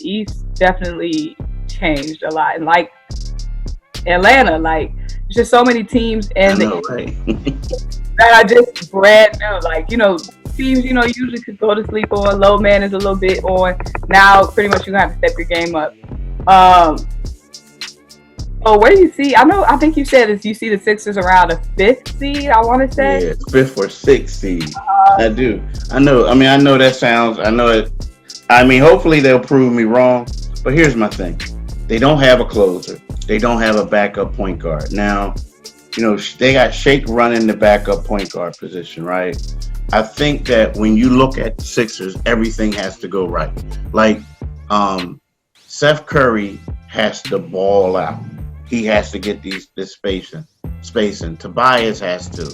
the East definitely changed a lot. And like Atlanta, like there's just so many teams in the East right. that are just brand new. Like, you know, teams, you know, usually could go to sleep on. Low man is a little bit on. Now, pretty much, you're going to have to step your game up. So where do you see? I think you said you see the Sixers around a 5th seed. I want to say 5th or 6th seed. I do. I know. I mean, I know that sounds. I know it. I mean, hopefully they'll prove me wrong. But here's my thing: they don't have a closer. They don't have a backup point guard. Now, you know, they got Shake running the backup point guard position, right? I think that when you look at the Sixers, everything has to go right. Like, Seth Curry has to ball out. He has to get this spacing. Tobias has to.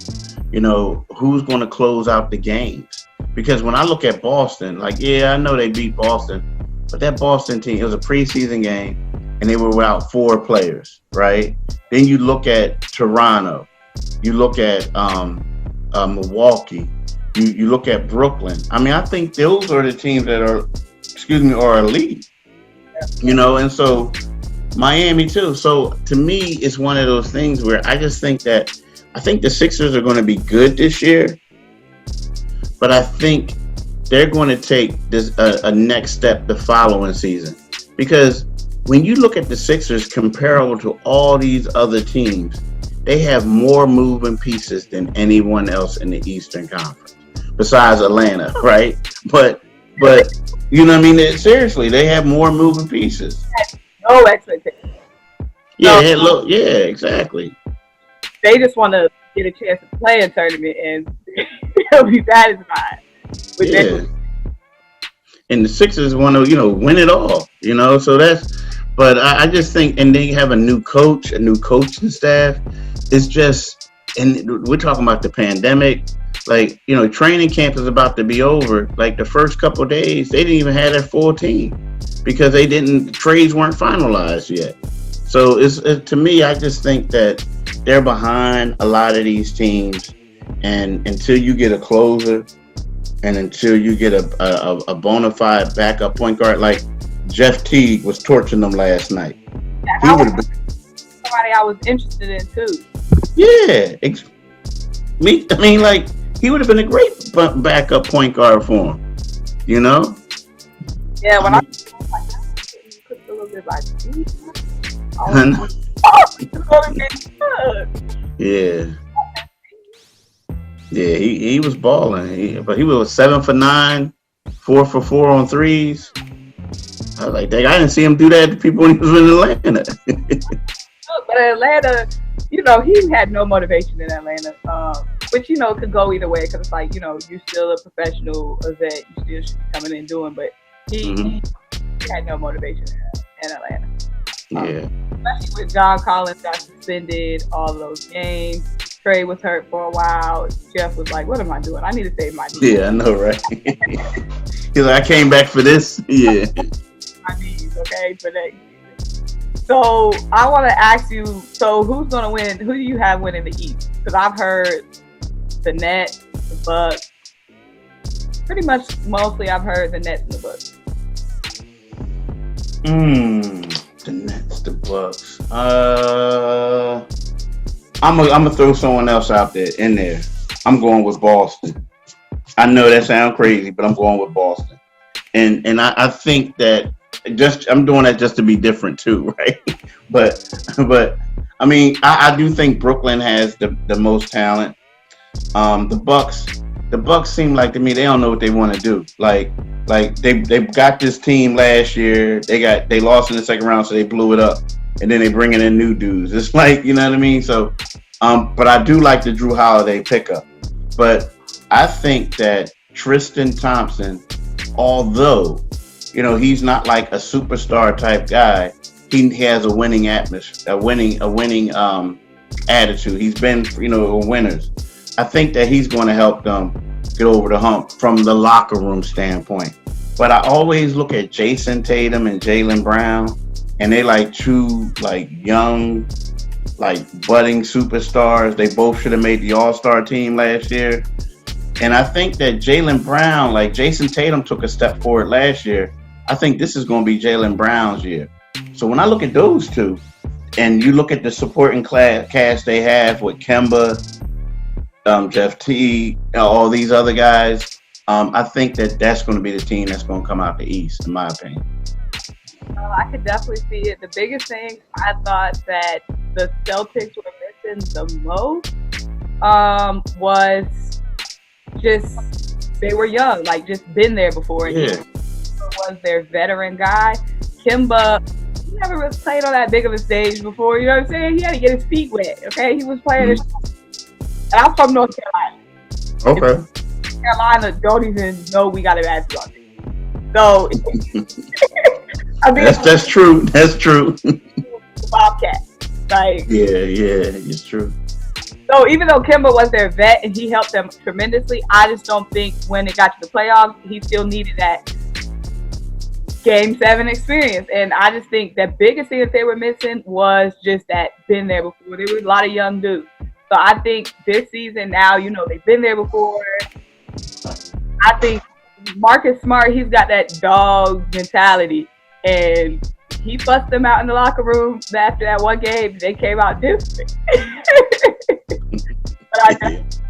You know, who's going to close out the games? Because when I look at Boston, like, yeah, I know they beat Boston, but that Boston team, it was a preseason game, and they were without 4 players, right? Then you look at Toronto. You look at Milwaukee. You look at Brooklyn. I mean, I think those are the teams that are elite. You know, and so Miami too. So to me, it's one of those things where I just think that the Sixers are going to be good this year, but I think they're going to take this a next step the following season. Because when you look at the Sixers comparable to all these other teams, they have more moving pieces than anyone else in the Eastern Conference, besides Atlanta, right? But you know what I mean? Seriously, they have more moving pieces. No expectation. Yeah, exactly. They just want to get a chance to play a tournament, and they'll be satisfied. Yeah. And the Sixers want to, you know, win it all, you know. So that's, but I just think, and they have a new coach, a new coaching staff. It's just, and we're talking about the pandemic. Like, you know, training camp is about to be over. Like the first couple of days, they didn't even have their full team because the trades weren't finalized yet. So to me, I just think that they're behind a lot of these teams, and until you get a closer, and until you get a bona fide backup point guard, like Jeff Teague was torching them last night. Yeah, he would have been somebody I was interested in too. Yeah, like he would have been a great backup point guard for him. You know? Yeah, when I was like, a little bit like, yeah. Yeah, he was balling. But he was 7 for 9, 4 for 4 on threes. I was like, dang, I didn't see him do that to people when he was in Atlanta. But Atlanta, you know, he had no motivation in Atlanta, which, you know, could go either way because it's like, you know, you're still a professional vet, you still should be coming in doing, but he had no motivation in Atlanta. Yeah. Especially when John Collins got suspended, all those games. Trey was hurt for a while. Jeff was like, what am I doing? I need to save my knees. Yeah, I know, right? He's like, I came back for this. Yeah. My knees, okay, for that. So I want to ask you, so who's going to win? Who do you have winning the East? Because I've heard the Nets, the Bucks. Pretty much mostly I've heard the Nets and the Bucks. The Nets, the Bucks. I'm gonna throw someone else out there in there. I'm going with Boston. I know that sounds crazy, but I'm going with Boston. And I think that I'm doing that just to be different too, right? But I mean, I do think Brooklyn has the most talent. The Bucks seem like, to me, they don't know what they want to do. Like they got this team last year. They lost in the second round, so they blew it up. And then they bringing in new dudes. It's like, you know what I mean? So, but I do like the Drew Holiday pickup. But I think that Tristan Thompson, although, you know, he's not like a superstar type guy, he has a winning atmosphere, a winning attitude. He's been, you know, winners. I think that he's going to help them get over the hump from the locker room standpoint. But I always look at Jason Tatum and Jaylen Brown, and they like two like young, like budding superstars. They both should have made the All-Star team last year. And I think that Jaylen Brown, like Jason Tatum took a step forward last year. I think this is going to be Jaylen Brown's year. So when I look at those two, and you look at the supporting cast they have with Kemba, Jeff T, all these other guys, I think that's going to be the team that's going to come out the East, in my opinion. I could definitely see it. The biggest thing I thought that the Celtics were missing the most was just they were young, like just been there before. Yeah. Was their veteran guy. Kemba, he never really played on that big of a stage before, you know what I'm saying? He had to get his feet wet, okay? He was playing and I'm from North Carolina. Okay. Carolina don't even know we got a basketball team. So I mean, that's true. That's true. Bobcat. Like, yeah, it's true. So even though Kemba was their vet and he helped them tremendously, I just don't think when it got to the playoffs, he still needed that Game 7 experience. And I just think the biggest thing that they were missing was just that been there before. There was a lot of young dudes. So I think this season now, you know, they've been there before. I think Marcus Smart, he's got that dog mentality. And he fussed them out in the locker room after that one game. They came out different. But I just,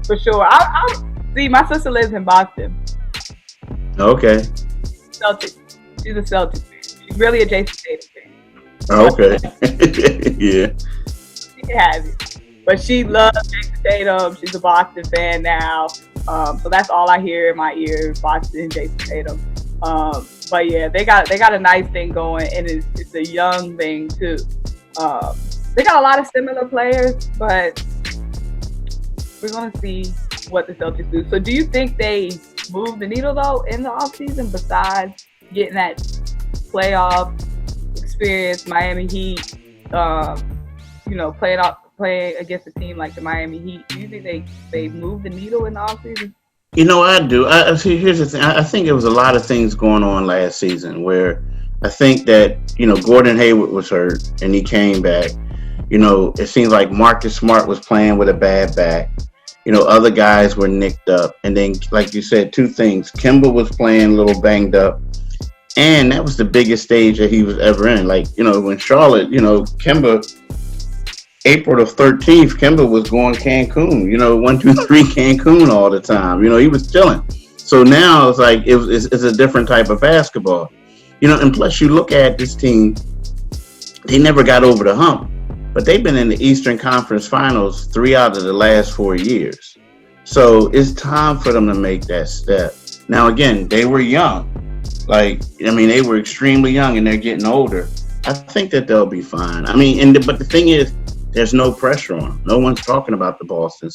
for sure. See, my sister lives in Boston. Okay. Celtics. She's a Celtics fan. She's really a Jason Tatum fan. Okay. Yeah. She can have it. But she loves Jason Tatum. She's a Boston fan now. So that's all I hear in my ear, Boston, Jason Tatum. But yeah, they got a nice thing going, and it's a young thing too. They got a lot of similar players, but we're gonna see what the Celtics do. So do you think they move the needle though in the offseason besides getting that playoff experience, Miami Heat, you know, playing against a team like the Miami Heat? Do you think they move the needle in the offseason? You know, I do. I see. Here's the thing. I think there was a lot of things going on last season where I think that, you know, Gordon Hayward was hurt and he came back. You know, it seems like Marcus Smart was playing with a bad back. You know, other guys were nicked up. And then, like you said, two things. Kemba was playing a little banged up. And that was the biggest stage that he was ever in. Like, you know, when Charlotte, you know, Kemba, April the 13th, Kemba was going Cancun, you know, 1, 2, 3 Cancun all the time. You know, he was chilling. So now it's like it's a different type of basketball. You know, and plus you look at this team, they never got over the hump. But they've been in the Eastern Conference Finals 3 out of the last 4 years. So it's time for them to make that step. Now, again, they were young. Like, I mean, they were extremely young and they're getting older. I think that they'll be fine. I mean, but the thing is, there's no pressure on them. No one's talking about the Boston